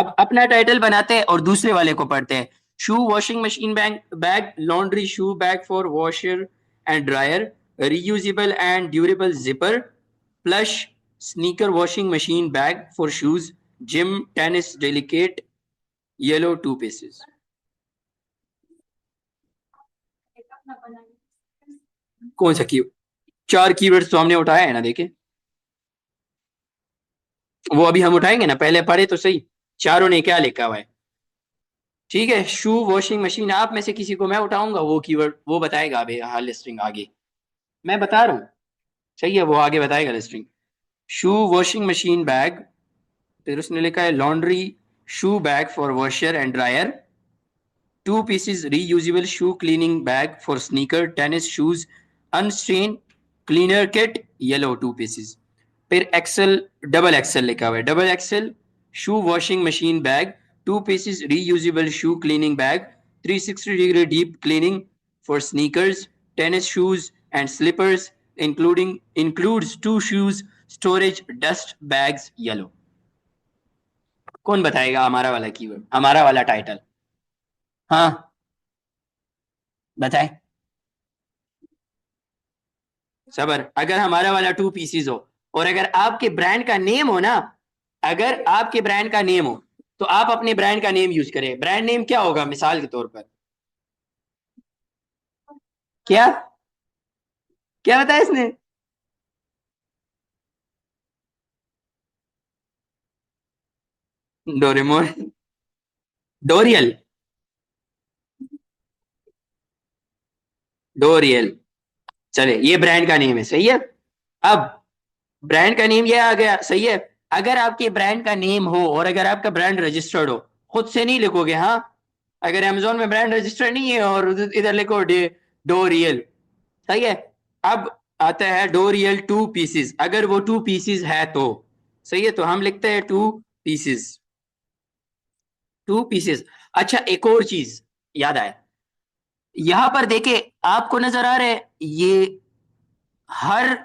अब अपना टाइटल बनाते हैं और दूसरे वाले को पढ़ते हैं। Shoe washing machine bag laundry shoe bag for washer and dryer, reusable and durable zipper, plush sneaker washing machine bag for shoes, gym tennis delicate yellow 2 pieces. कौन सा की 4 कीवर्ड्स तो हमने उठाया है ना, देखे वो अभी हम उठाएंगे ना, पहले पढ़े तो सही चारों ने क्या लिखा हुआ है। ठीक है, शू वॉशिंग मशीन, आप में से किसी को मैं उठाऊंगा, वो कीवर्ड वो बताएगा अभी हाँ लिस्टिंग आगे, मैं बता रहा हूँ। सही है, वो आगे बताएगा listing. Shoe washing machine bag, फिर उसने लिखा है laundry shoe bag for washer and dryer, 2 pieces reusable shoe cleaning bag for sneaker tennis shoes unstrain cleaner kit yellow 2 pieces. फिर एक्सेल डबल एक्सेल लिखा हुआ है, double excel shoe washing machine bag, 2 pieces reusable shoe cleaning bag, 360 degree deep cleaning for sneakers tennis shoes and slippers, including includes 2 shoes storage dust bags yellow. कौन बताएगा हमारा वाला keyword, हमारा वाला title? हाँ बताए। सबर, अगर हमारा वाला 2 पीसेस हो और अगर आपके ब्रांड का नेम हो ना, अगर आपके ब्रांड का नेम हो तो आप अपने ब्रांड का नेम यूज करें। ब्रांड नेम क्या होगा मिसाल के तौर पर? क्या क्या बताया इसने? डोरेमोन, डोरियल, डोरियल। चले ये ब्रांड का नेम है, सही है। अब ब्रांड का नेम ये आ गया, सही है। अगर आपके ब्रांड का नेम हो और अगर आपका ब्रांड रजिस्टर्ड हो, खुद से नहीं लिखोगे हाँ। अगर अमेजोन में ब्रांड रजिस्टर्ड नहीं है और इधर लिखो डोरियल, सही है। अब आता है डोरियल 2 पीसेस, अगर वो 2 पीसेस है तो सही है, तो हम लिखते हैं 2 पीसेस, 2 पीसेस। अच्छा एक और चीज याद आया, यहां पर देखे आपको नजर आ रहा है ये हर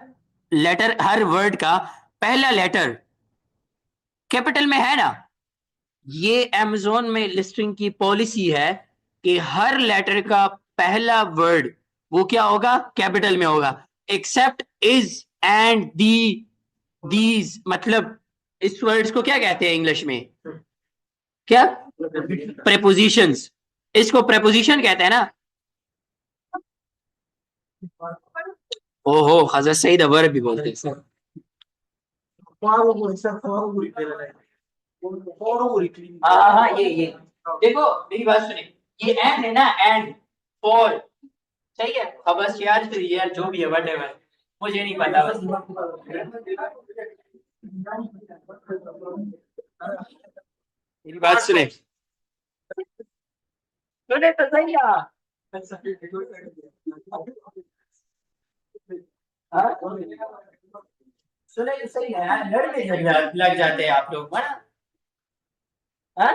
लेटर, हर वर्ड का पहला लेटर कैपिटल में है ना। ये अमेजोन में लिस्टिंग की पॉलिसी है कि हर लेटर का पहला वर्ड वो क्या होगा, कैपिटल में होगा, except is and the these. मतलब इस वर्ड्स को क्या कहते हैं इंग्लिश में? क्या? प्रेपोजिशंस। इसको प्रेपोजिशन कहते हैं ना। ओहो हजरत सईद वर्ब भी बोलते हैं। हाँ हाँ हाँ, ये देखो मेरी बात सुनिए, ये एंड है ना, एंड फॉर, सही है। अब बस यार फिर यार जो भी है वट एवर, मुझे नहीं पता बस। मेरी बात सुने, सुने तो सही यार। हाँ? सुने तो सही है यार, लड़ने लग जाते हैं आप लोग है ना? हाँ?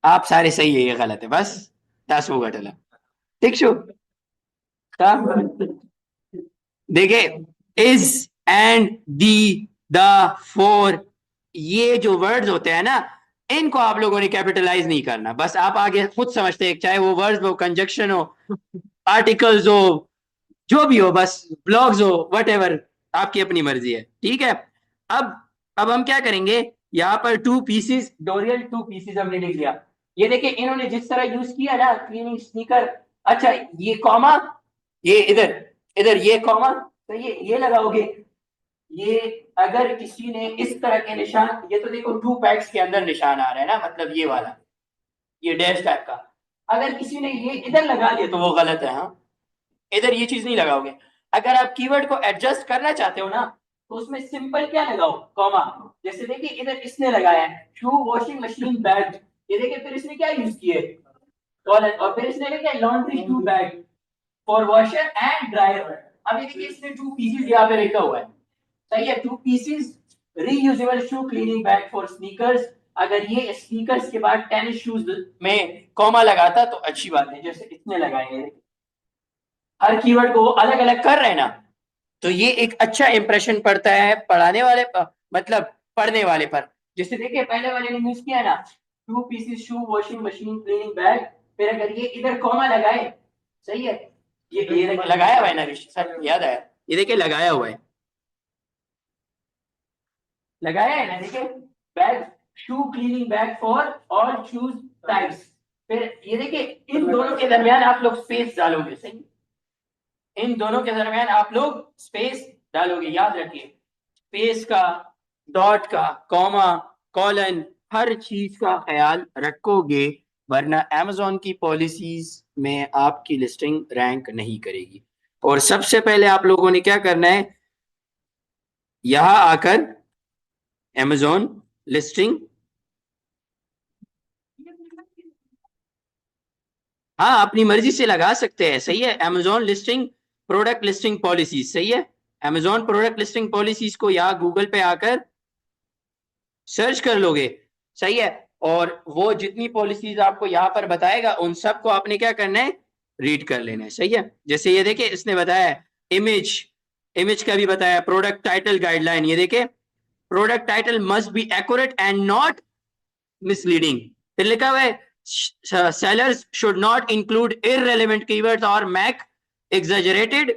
आप सारे सही है, ये गलत है बस, 10 वो घटल है। ठीक शो देखे, is and the the four, ये जो वर्ड्स होते हैं ना, इनको आप लोगों ने कैपिटलाइज नहीं करना, बस आप आगे खुद समझते हैं, चाहे वो वर्ड्स हो, कंजक्शन हो, आर्टिकल्स हो, जो भी हो, बस ब्लॉग्स हो, वट एवर, आपकी अपनी मर्जी है। ठीक है। अब अब हम क्या करेंगे, यहाँ पर 2 पीसेस डोरियल 2 पीसेस हमने लिख लिया। ये देखिए इन्होंने जिस तरह यूज किया ना क्लीनिंग स्नीकर, अच्छा ये कॉमा, ये इधर, इधर ये कॉमा, तो ये लगाओगे। ये अगर किसी ने इस तरह के निशान, ये तो देखो 2 पैक्स के अंदर निशान आ रहा है ना, मतलब ये वाला, ये डैश टाइप का, अगर किसी ने ये इधर लगा दिया तो वो गलत है हाँ। इधर ये चीज नहीं लगाओगे। अगर आप कीवर्ड को एडजस्ट करना चाहते हो ना, तो उसमें सिंपल क्या लगाओ, कॉमा। जैसे देखिए इधर इसने लगाया है शू वॉशिंग मशीन बैग, ये देखिए फिर इसने क्या यूज किए, कॉलन, और फिर इसने लिखा laundry shoe bag for washer and dryer. अब ये देखिए इसने 2 पीसेस यहाँ पे लिखा हुआ है, सही है, 2 pieces reusable shoe cleaning bag for sneakers. अगर ये स्नीकर्स के बाद टेनिस शूज में कॉमा लगाता तो अच्छी बात है, जैसे इसने लगाए हैं। हर कीवर्ड को वो अलग अलग कर रहे हैं ना, तो ये एक अच्छा इंप्रेशन पड़ता है पढ़ाने वाले मतलब पढ़ने वाले पर। जैसे देखिए पहले वाले ने यूज किया ना, 2 पीसेस शू वॉशिंग मशीन क्लीनिंग बैग, फिर अगर ये इधर कॉमा लगाए, सही है, ये लगाया हुआ है ना सर, याद आया, ये देखिए लगाया हुआ है, लगाया है ना, देखिए bag, shoe cleaning bag for all shoes types. फिर ये देखिए इन दोनों के दरमियान आप लोग स्पेस डालोगे, सही, इन दोनों के दरमियान आप लोग स्पेस डालोगे, याद रखिए, स्पेस का, डॉट का, कॉमा, कॉलन, हर चीज का ख्याल रखोगे, वरना amazon की पॉलिसीज में आपकी लिस्टिंग रैंक नहीं करेगी। और सबसे पहले आप लोगों ने क्या करना है, यहां आकर amazon लिस्टिंग, हाँ अपनी मर्जी से लगा सकते हैं, सही है, amazon listing product listing policies, सही है, amazon प्रोडक्ट लिस्टिंग पॉलिसीज को यहाँ गूगल पे आकर सर्च कर लोगे, सही है, और वो जितनी पॉलिसीज आपको यहाँ पर बताएगा उन सबको आपने क्या करना है, रीड कर लेना है, सही है। जैसे ये देखे इसने बताया इमेज, इमेज का भी बताया, प्रोडक्ट टाइटल गाइडलाइन, ये देखे product title must be accurate and not misleading, फिर लिखा हुआ है sellers should not include irrelevant keywords और मैक एग्जेजरेटेड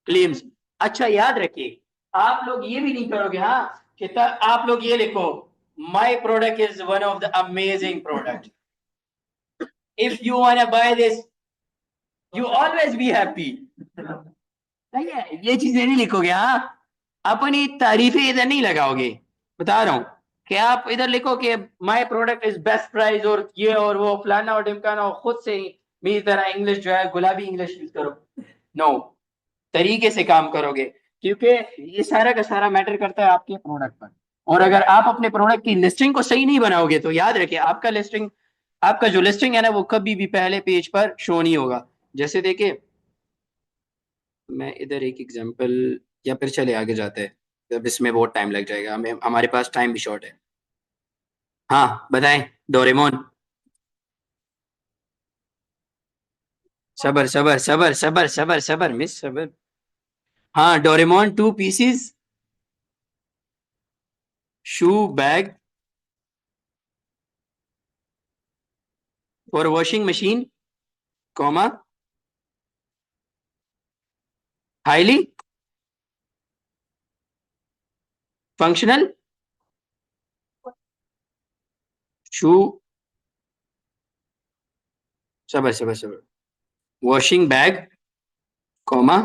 क्लेम्स। अच्छा याद रखिए, आप लोग ये भी नहीं करोगे, हाँ कि आप लोग ये लिखो, my product is one of the amazing product, if you want by this you always be happy, नहीं है, ये चीजें नहीं लिखोगे, हाँ अपनी तारीफें इधर नहीं लगाओगे, बता रहा हूं कि आप इधर लिखो कि my product is best price और ये और वो फलाना और ढिमकाना, और खुद से मेरी तरह इंग्लिश जो है गुलाबी इंग्लिश यूज करो, नो, तरीके से काम करोगे, क्योंकि ये सारा का सारा मैटर करता है आपके प्रोडक्ट पर। और अगर आप अपने प्रोडक्ट की लिस्टिंग को सही नहीं बनाओगे तो याद रखिए आपका लिस्टिंग, आपका जो लिस्टिंग है ना वो कभी भी पहले पेज पर शो नहीं होगा। जैसे देखिए मैं इधर एक एग्जांपल, या फिर चले आगे जाते हैं, अब इसमें बहुत टाइम लग जाएगा, हमें हमारे पास टाइम भी शॉर्ट है। हाँ बताएं, डोरेमोन, सबर सबर सबर सबर सबर सबर मिस सबर, हाँ Doraemon 2 pieces shoe bag for washing machine, comma, highly functional shoe, सबर सबर सबर, washing bag, comma,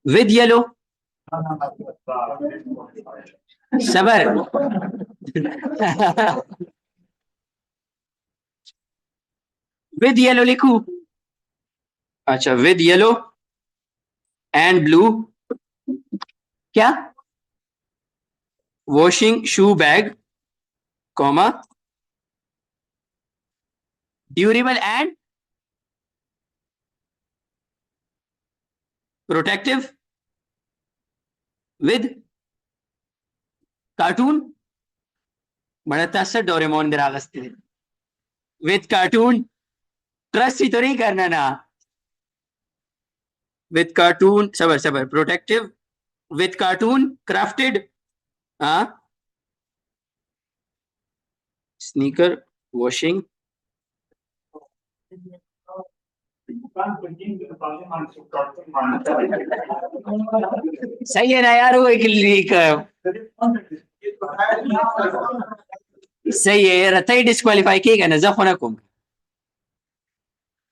with yellow, सबर विद येलो लिखू, अच्छा विद येलो एंड ब्लू, क्या, washing shoe bag, comma, durable and protective with cartoon, बड़ा से Doraemon दिरागस्ते विद कार्टून, ट्रस्ट ही तो नहीं करना ना, विद कार्टून, सबर सबर, प्रोटेक्टिव विद कार्टून क्राफ्टेड, हाँ, स्नीकर वॉशिंग, सही है ना यार, वो एक सही है यार, तई डिस्क्वालीफाई किएगा ना जफोनकुम,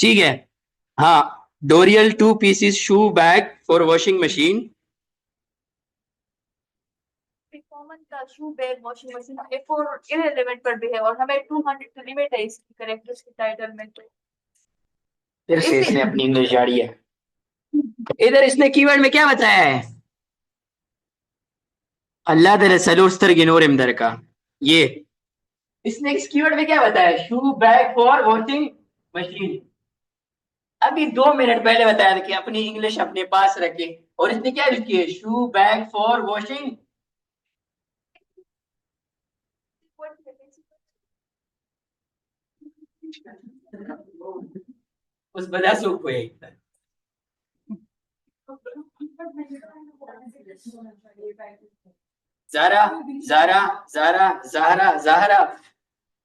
ठीक है, हाँ डोरियल 2 pieces shoe bag for washing machine, common का shoe bag washing machine A4 irrelevant पर भी है और हमें 200 लिमिट है इसकी करेक्टर्स की टाइटल में, तो फिर से इसने अपनी इंग्लिश झाड़ी है, इधर इसने कीवर्ड में क्या बताया है, अल्लाह दे सलूस्तर गिनोर इमदर का, ये इसने इस कीवर्ड में क्या बताया, शू बैग फॉर वॉशिंग मशीन, अभी 2 मिनट पहले बताया था कि अपनी इंग्लिश अपने पास रखे, और इसने क्या यूज किया, शू बैग फॉर वॉशिंग, उस बदासू को यही ज़ारा ज़ारा ज़ारा ज़ारा ज़ारा,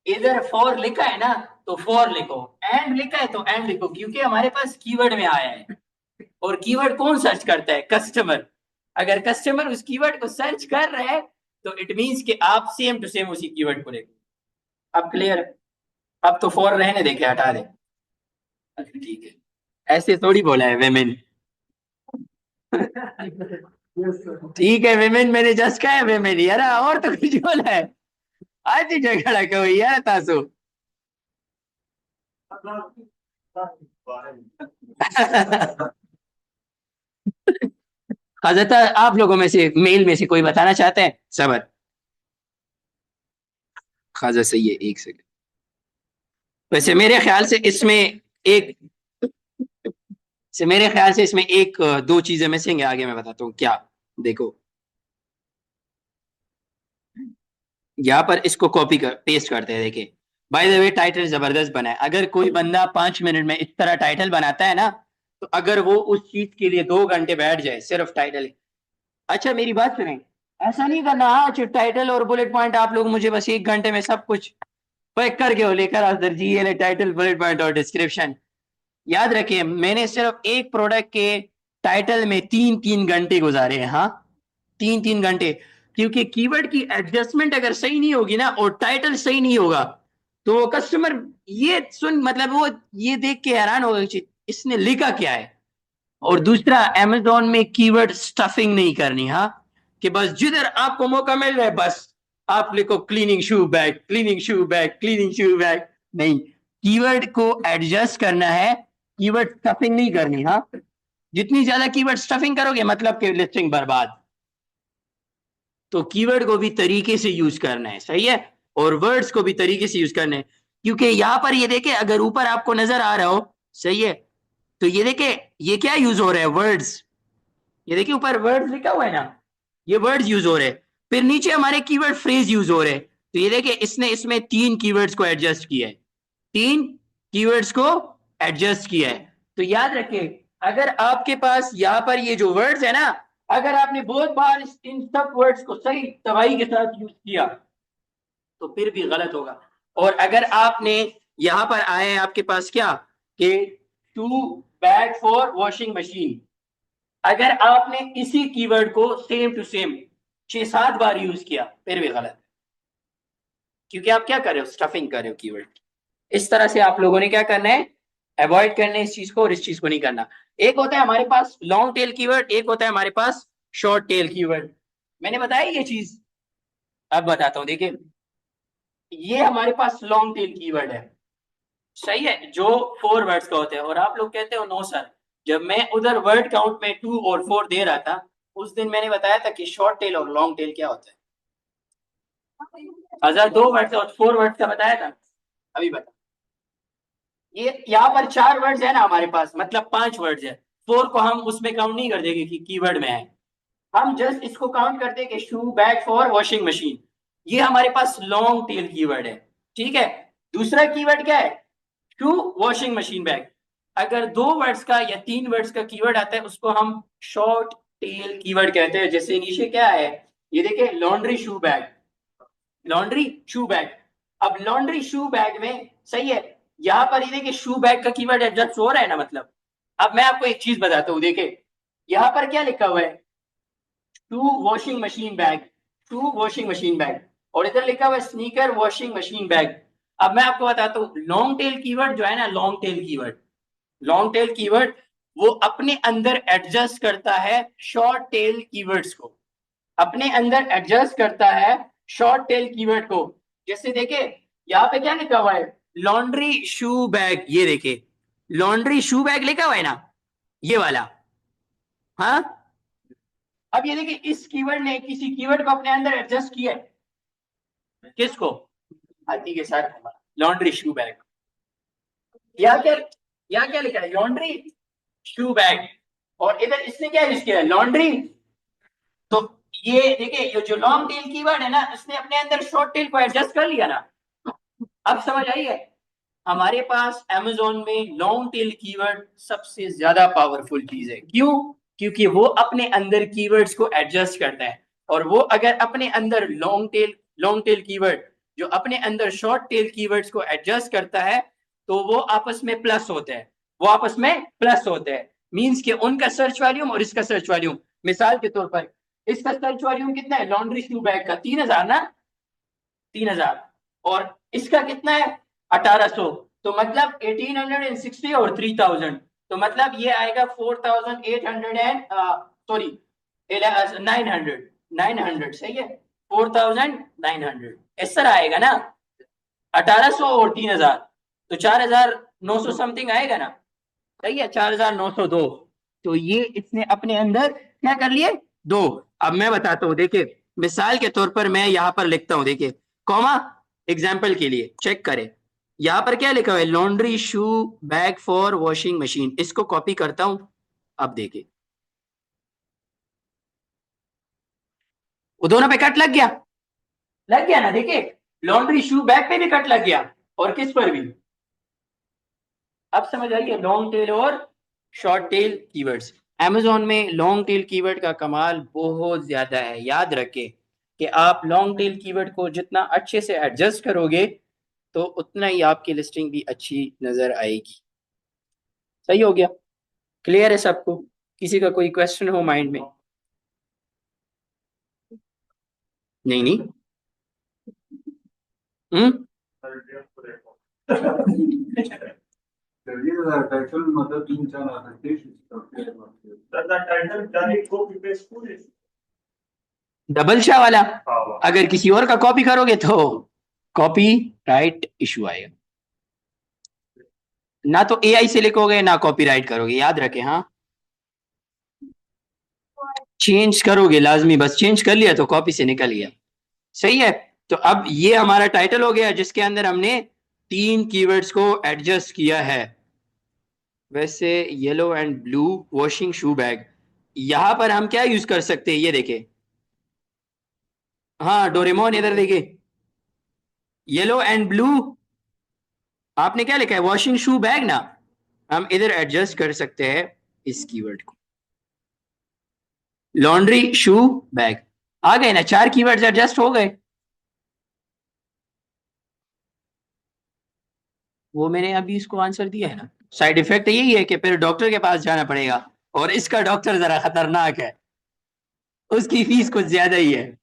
इधर फॉर लिखा है ना तो फॉर लिखो, एंड लिखा है तो एंड लिखो, क्योंकि हमारे पास कीवर्ड में आया है। और कीवर्ड कौन सर्च करता है? कस्टमर। अगर कस्टमर उस कीवर्ड को सर्च कर रहा है तो इट मींस कि आप सेम टू सेम उसी कीवर्ड को लिखो। अब क्लियर? अब तो फॉर रहने दे, क्या हटा दे? अच्छा ठीक है, ऐसे थोड़ी बोला है वेमेन। ठीक है वेमेन, मैंने जस्ट कहा है वेमेन यार, और तो कुछ बोला है? आज ही झगड़ा क्यों यार तासु? हजरत आप लोगों में से मेल में से कोई बताना चाहते हैं? सबर, खाजा सही है, एक सेकंड। वैसे मेरे ख्याल से इसमें एक मेरे ख्याल से इसमें एक दो चीजें मिसिंग है, आगे मैं बताता हूँ क्या। देखो यहाँ पर इसको कॉपी कर पेस्ट करते हैं, देखिए बाय द वे टाइटल जबरदस्त बना है। अगर कोई बंदा 5 मिनट में इस तरह टाइटल बनाता है ना, तो अगर वो उस चीज के लिए 2 घंटे बैठ जाए सिर्फ टाइटल। अच्छा मेरी बात सुनें, ऐसा नहीं करना हाँ टाइटल और बुलेट पॉइंट आप लोग मुझे बस 1 घंटे में सब कुछ पैक करके वो लेकर आ सर जी, ये ले टाइटल बुलेट पॉइंट और डिस्क्रिप्शन। याद रखिए मैंने सिर्फ एक प्रोडक्ट के टाइटल में 3-3 घंटे गुजारे हैं, हाँ 3-3 घंटे। क्योंकि कीवर्ड की एडजस्टमेंट अगर सही नहीं होगी ना और टाइटल सही नहीं होगा तो कस्टमर ये सुन मतलब वो ये देख के हैरान होगा कि इसने लिखा क्या है। और दूसरा, अमेजोन में कीवर्ड स्टफिंग नहीं करनी, हाँ कि बस जिधर आपको मौका मिल रहा है बस आप लिखो क्लीनिंग शू बैग, क्लीनिंग शू बैग, क्लीनिंग शू बैग। नहीं, कीवर्ड को एडजस्ट करना है, कीवर्ड स्टफिंग नहीं करनी। हाँ, जितनी ज्यादा कीवर्ड स्टफिंग करोगे मतलब कि लिस्टिंग बर्बाद। तो कीवर्ड को भी तरीके से यूज करना है, सही है, और वर्ड्स को भी तरीके से यूज करना है। क्योंकि यहां पर ये देखे, अगर ऊपर आपको नजर आ रहा हो, सही है, तो ये देखे ये क्या यूज हो रहा है, वर्ड्स। ये देखिए ऊपर वर्ड्स लिखा हुआ है ना, ये वर्ड्स यूज हो रहे हैं। फिर नीचे हमारे कीवर्ड फ्रेज यूज हो रहे हैं। तो ये देखिए इसने इसमें 3 कीवर्ड्स को एडजस्ट किया है, 3 कीवर्ड्स को एडजस्ट किया है। तो याद रखिए अगर आपके पास यहाँ पर ये जो वर्ड्स है ना, अगर आपने बहुत बार इन सब वर्ड्स को सही तवाई के साथ यूज किया तो फिर भी गलत होगा। और अगर आपने यहाँ पर आए हैं आपके पास क्या कि two bag for washing machine, अगर आपने इसी कीवर्ड को सेम टू सेम 6-7 बार यूज किया फिर भी गलत है, क्योंकि आप क्या कर रहे हो, स्टफिंग कर रहे हो कीवर्ड। इस तरह से आप लोगों ने क्या करना है, अवॉइड करना है इस चीज को, और इस चीज को नहीं करना। एक होता है हमारे पास लॉन्ग टेल कीवर्ड, एक होता है हमारे पास शॉर्ट टेल कीवर्ड। मैंने बताया ये चीज, अब बताता हूं। देखिए ये हमारे पास लॉन्ग टेल कीवर्ड है, सही है, जो 4 वर्ड्स का होता है। और आप लोग कहते हो नो सर, जब मैं उधर वर्ड काउंट में 2 और 4 दे रहा था उस दिन मैंने बताया था कि शॉर्ट टेल और लॉन्ग टेल क्या होता है। 2 वर्ड्स और 4 वर्ड्स का बताया था, अभी बता। ये यहाँ पर 4 वर्ड्स है ना हमारे पास, मतलब 5 वर्ड्स है। 4 को हम उसमें काउंट नहीं कर देंगे कि कीवर्ड में है, हम जस्ट इसको काउंट करते हैं कि शू बैग फॉर वॉशिंग मशीन। ये हमारे पास लॉन्ग टेल कीवर्ड है, ठीक है। दूसरा कीवर्ड क्या है, टू वॉशिंग मशीन बैग। अगर 2 वर्ड्स का या 3 वर्ड्स का कीवर्ड आता है उसको हम शॉर्ट टेल कीवर्ड कहते हैं। जैसे नीचे क्या है, ये देखिए laundry shoe bag, laundry shoe bag. अब लॉन्ड्री शू बैग में सही है, यहां पर ये देखिए शू बैग का कीवर्ड एडजस्ट हो रहा है ना, मतलब। अब मैं आपको एक चीज बताता हूँ, देखिए यहां पर क्या लिखा हुआ है, two washing machine bag, two washing machine bag, और इधर लिखा हुआ है स्नीकर वॉशिंग मशीन बैग। अब मैं आपको बताता हूँ, लॉन्ग टेल कीवर्ड जो है ना, long tail keyword, long tail keyword वो अपने अंदर एडजस्ट करता है शॉर्ट टेल कीवर्ड्स को, अपने अंदर एडजस्ट करता है शॉर्ट टेल कीवर्ड को। जैसे देखे यहाँ पे क्या लिखा हुआ है, लॉन्ड्री शू बैग, ये देखे लॉन्ड्री शू बैग लिखा हुआ है ना, ये वाला। हाँ, अब ये देखिए इस कीवर्ड ने किसी कीवर्ड को अपने अंदर एडजस्ट किया है, किसको, हाथी के साथ लॉन्ड्री शू बैग। यहाँ क्या, यहाँ क्या लिखा है, लॉन्ड्री शू बैग, और इधर इसने क्या यूज किया है, लॉन्ड्री। तो ये देखिए ये जो लॉन्ग टेल कीवर्ड है ना, इसने अपने अंदर शॉर्ट टेल को एडजस्ट कर लिया ना। अब समझ आई है, हमारे पास अमेजोन में लॉन्ग टेल कीवर्ड सबसे ज्यादा पावरफुल चीज है। क्यों? क्योंकि वो अपने अंदर कीवर्ड्स को एडजस्ट करता है, और वो अगर अपने अंदर लॉन्ग टेल कीवर्ड जो अपने अंदर शॉर्ट टेल कीवर्ड्स को एडजस्ट करता है, तो वो आपस में प्लस होते हैं। वो आपस में प्लस होते हैं, मींस कि उनका सर्च वॉल्यूम और इसका सर्च वॉल्यूम, मिसाल के तौर पर इसका सर्च वॉल्यूम कितना है लॉन्ड्री शू बैग का? 3,000 ना, 3,000। और इसका कितना है? 1,800। तो मतलब 1,860 और 3,000, तो मतलब ये आएगा 4,800 एंड सॉरी 900, 900 सही है, 4,900 इस तरह आएगा ना। 1,800 और 3,000, तो 4,900 समथिंग आएगा ना। सही है, 4,902। तो ये इसने अपने अंदर क्या कर लिए? दो। अब मैं बताता हूं, देखिए मिसाल के तौर पर मैं यहां पर लिखता हूं, देखिए कॉमा, एग्जाम्पल के लिए चेक करें। यहां पर क्या लिखा हुआ है? Laundry shoe bag for washing machine. इसको कॉपी करता हूं। अब देखिए वो दोनों पे कट लग गया, लग गया ना। देखिए लॉन्ड्री शू बैग पे भी कट लग गया, और किस पर भी। अब समझ आइए लॉन्ग टेल और शॉर्ट टेल कीवर्ड्स। अमेजोन में लॉन्ग टेल कीवर्ड का कमाल बहुत ज्यादा है। याद रखें कि आप लॉन्ग टेल कीवर्ड को जितना अच्छे से एडजस्ट करोगे, तो उतना ही आपकी लिस्टिंग भी अच्छी नजर आएगी। सही हो गया? क्लियर है सबको? किसी का कोई क्वेश्चन हो माइंड में? नहीं नहीं। हम्म। Der title मतलब 3-4 आ सकते हैं। टाइटल जाने कॉपी पेस्ट पूरे डबल शाह वाला अगर किसी और का कॉपी करोगे तो कॉपी राइट इशू आएगा। ना तो एआई से लिखोगे ना कॉपीराइट करोगे, याद रखें। हाँ, चेंज करोगे लाजमी, बस चेंज कर लिया तो कॉपी से निकल गया। सही है। तो अब ये हमारा टाइटल हो गया जिसके अंदर हमने 3 कीवर्ड्स को एडजस्ट किया है। वैसे yellow and blue washing shoe bag, यहां पर हम क्या यूज कर सकते हैं? ये देखे, हाँ डोरेमोन, इधर देखे, येलो एंड ब्लू। आपने क्या लिखा है? वॉशिंग शू बैग ना। हम इधर एडजस्ट कर सकते हैं इस कीवर्ड को, लॉन्ड्री शू बैग। आ गए ना, 4 कीवर्ड्स एडजस्ट हो गए। वो मैंने अभी इसको आंसर दिया है ना। साइड इफेक्ट यही है कि फिर डॉक्टर के पास जाना पड़ेगा, और इसका डॉक्टर जरा खतरनाक है, उसकी फीस कुछ ज्यादा ही है।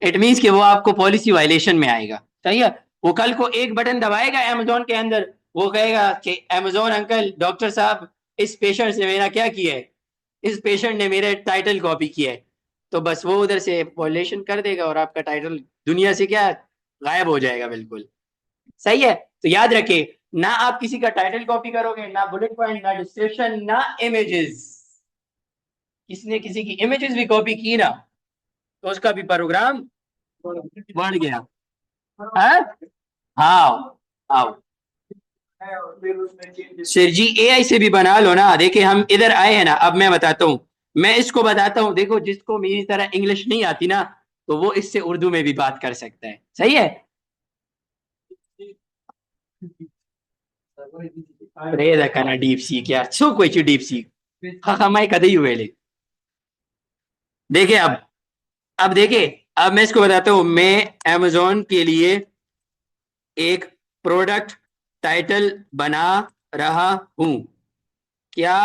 इट मीन्स कि वो आपको पॉलिसी वायलेशन में आएगा। सही है। वो कल को एक बटन दबाएगा अमेजोन के अंदर, वो कहेगा कि अमेजोन अंकल, डॉक्टर साहब, इस पेशेंट से मेरा क्या किया है, इस पेशेंट ने मेरे टाइटल कॉपी किया है। तो बस वो उधर से वायलेशन कर देगा, और आपका टाइटल दुनिया से क्या गायब हो जाएगा बिल्कुल। सही है। तो याद रखिए, ना आप किसी का टाइटल कॉपी करोगे, ना बुलेट पॉइंट, ना डिस्क्रिप्शन, ना इमेजेस। किसने किसी की इमेजेस भी कॉपी की ना, तो उसका भी प्रोग्राम बढ़ गया। हाँ हाँ। आओ सर जी, एआई से भी बना लो ना। देखिए हम इधर आए हैं ना, अब मैं बताता हूँ। मैं इसको बताता हूँ, देखो जिसको मेरी तरह इंग्लिश नहीं आती ना, तो वो इससे उर्दू में भी बात कर सकता है। सही है। Reda kana deep sea क्या सो कोई चीज डीप सी, हाँ हाँ मैं कदे ही हुए ले। देखिए अब देखिए, अब मैं इसको बताता हूँ। मैं अमेजोन के लिए एक प्रोडक्ट टाइटल बना रहा हूँ, क्या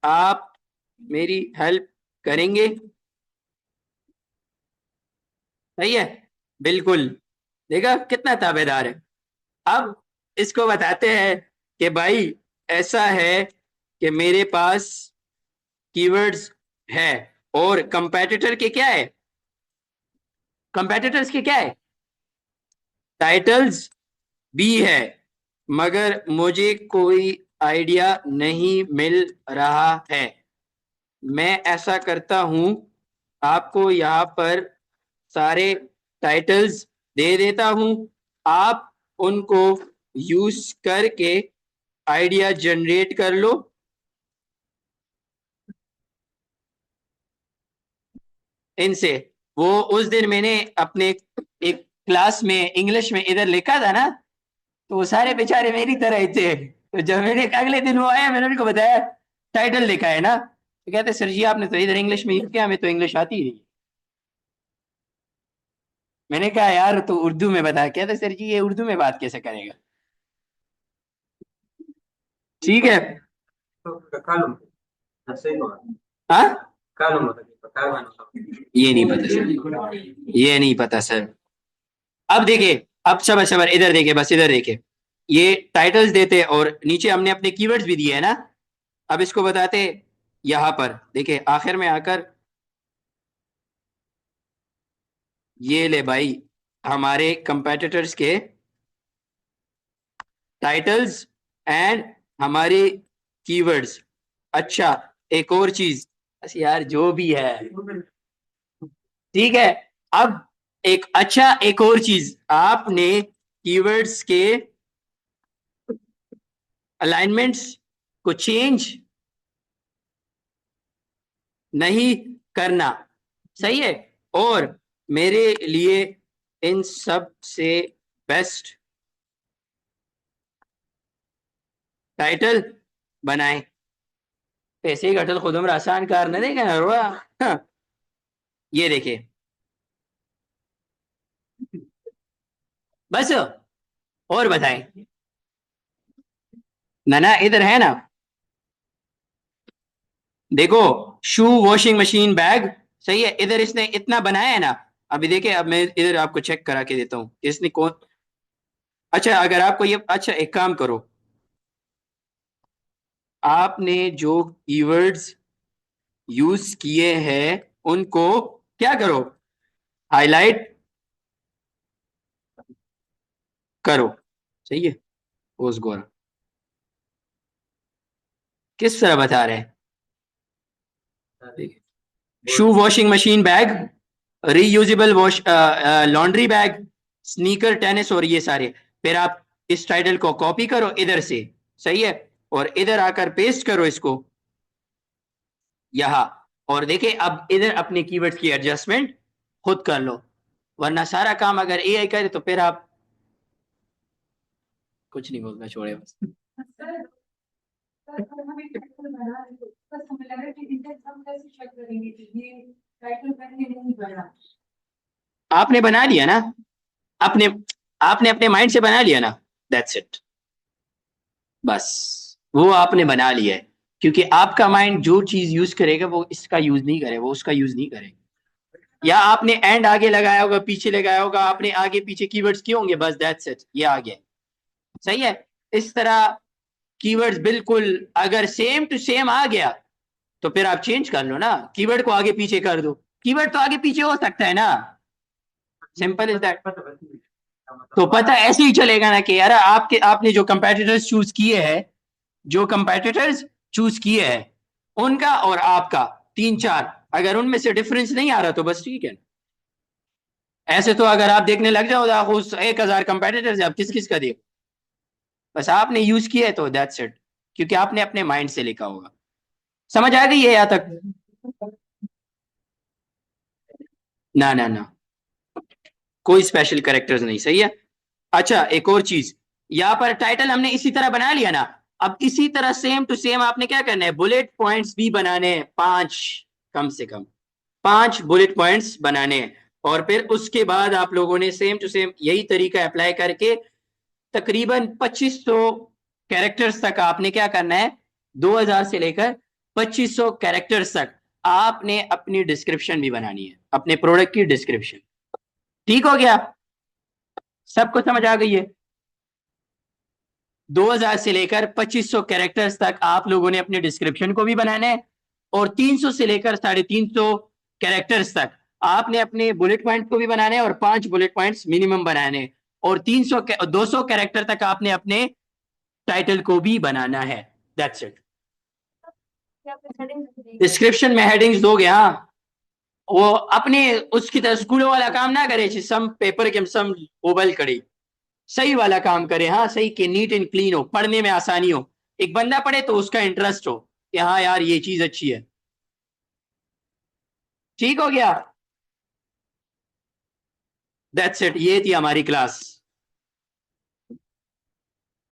आप मेरी हेल्प करेंगे? सही है, बिल्कुल। देखा कितना ताबेदार है। अब इसको बताते हैं कि भाई ऐसा है कि मेरे पास कीवर्ड्स है, और कंपेटिटर के क्या है, कंपेटिटर्स के क्या है, टाइटल्स भी है, मगर मुझे कोई आइडिया नहीं मिल रहा है। मैं ऐसा करता हूं, आपको यहाँ पर सारे टाइटल्स दे देता हूं, आप उनको यूज करके आइडिया जनरेट कर लो इनसे। वो उस दिन मैंने अपने एक क्लास में इंग्लिश में इधर लिखा था ना, तो वो सारे बेचारे मेरी तरह ही थे। तो जब मैंने अगले दिन वो आया, मैंने उनको बताया टाइटल लिखा है ना, तो कहते सर जी आपने तो इधर इंग्लिश में किया, हमें तो इंग्लिश आती ही नहीं। मैंने कहा यार तो उर्दू में बता। कहते सर जी ये उर्दू में बात कैसे करेगा। ठीक है। हाँ ये नहीं पता सर, ये नहीं पता सर। अब देखे, अब सबर सबर इधर देखे, बस इधर देखे, ये टाइटल्स देते और नीचे हमने अपने कीवर्ड्स भी दिए है ना। अब इसको बताते यहां पर देखे आखिर में आकर, ये ले भाई हमारे कंपेटिटर्स के टाइटल्स एंड हमारे कीवर्ड्स। अच्छा एक और चीज, बस यार जो भी है ठीक है। अब एक अच्छा एक और चीज, आपने कीवर्ड्स के अलाइनमेंट्स को चेंज नहीं करना, सही है। और मेरे लिए इन सब से बेस्ट टाइटल बनाए। पैसे ही घटल खुदम आसान कार न देगा हाँ, ये देखिए बस। और बताएं ना, ना इधर है ना, देखो शू वॉशिंग मशीन बैग, सही है। इधर इसने इतना बनाया है ना। अभी देखिए, अब मैं इधर आपको चेक करा के देता हूँ इसने कौन। अच्छा अगर आपको ये, अच्छा एक काम करो, आपने जो कीवर्ड्स यूज किए हैं उनको क्या करो, हाईलाइट करो, सही है। ओस गोरा किस तरह बता रहे हैं, shoe washing machine bag, reusable wash laundry bag, sneaker tennis और ये सारे। फिर आप इस टाइटल को कॉपी करो इधर से, सही है, और इधर आकर पेस्ट करो इसको यहां। और देखिए अब इधर अपने कीवर्ड्स की एडजस्टमेंट खुद कर लो, वरना सारा काम अगर एआई करे तो फिर आप कुछ नहीं बोलना, छोड़े बस। आपने बना लिया ना, आपने आपने अपने माइंड से बना लिया ना, दैट्स इट, बस वो आपने बना लिया है। क्योंकि आपका माइंड जो चीज यूज करेगा वो इसका यूज नहीं करे, वो उसका यूज नहीं करेगा। या आपने एंड आगे लगाया होगा पीछे लगाया होगा, आपने आगे पीछे कीवर्ड्स किए होंगे, बस दैट्स इट, ये आ गया, सही है। इस तरह कीवर्ड्स बिल्कुल अगर सेम टू सेम आ गया तो फिर आप चेंज कर लो ना, कीवर्ड को आगे पीछे कर दो। कीवर्ड तो आगे पीछे हो सकता है ना, सिंपल इज दैट। तो पता ऐसे ही चलेगा ना कि यार आपके आपने जो कंपेटिटर्स चूज किए हैं, जो कंपेटिटर्स चूज किए हैं उनका और आपका तीन चार, अगर उनमें से डिफरेंस नहीं आ रहा तो बस ठीक है। ऐसे तो अगर आप देखने लग जाओ आप उस 1000 कंपेटिटर्स आप किस किस का दिए, बस आपने यूज किया है तो दैट्स इट, क्योंकि आपने अपने माइंड से लिखा होगा। समझ आ गई है यहाँ तक? ना ना ना, कोई स्पेशल कैरेक्टर्स नहीं, सही है। अच्छा एक और चीज, यहाँ पर टाइटल हमने इसी तरह बना लिया ना। अब इसी तरह सेम टू सेम आपने क्या करना है, बुलेट पॉइंट्स भी बनाने हैं, 5 कम से कम 5 बुलेट पॉइंट्स बनाने हैं। और फिर उसके बाद आप लोगों ने सेम टू सेम यही तरीका अप्लाई करके तकरीबन 2500 कैरेक्टर्स तक आपने क्या करना है, 2000 से लेकर 2500 कैरेक्टर्स तक आपने अपनी डिस्क्रिप्शन भी बनानी है, अपने प्रोडक्ट की डिस्क्रिप्शन। ठीक हो गया, सबको समझ आ गई है? 2000 से लेकर 2500 कैरेक्टर्स तक आप लोगों ने अपने डिस्क्रिप्शन को भी बनाना है, और 300 से लेकर 350 कैरेक्टर्स तक आपने अपने बुलेट पॉइंट को भी बनाना है, और 5 बुलेट पॉइंट्स मिनिमम बनाने हैं, और 200 कैरेक्टर तक आपने अपने टाइटल को भी बनाना है, दैट्स इट। डिस्क्रिप्शन में हेडिंग्स दोगे, हाँ वो अपने उसकी तरह स्कूलों वाला काम ना करे, सम पेपर के सम ओबल करे, सही वाला काम करे, हाँ सही के नीट एंड क्लीन हो, पढ़ने में आसानी हो, एक बंदा पढ़े तो उसका इंटरेस्ट हो कि हाँ यार ये चीज अच्छी है। ठीक हो गया, दैट्स इट, ये थी हमारी क्लास।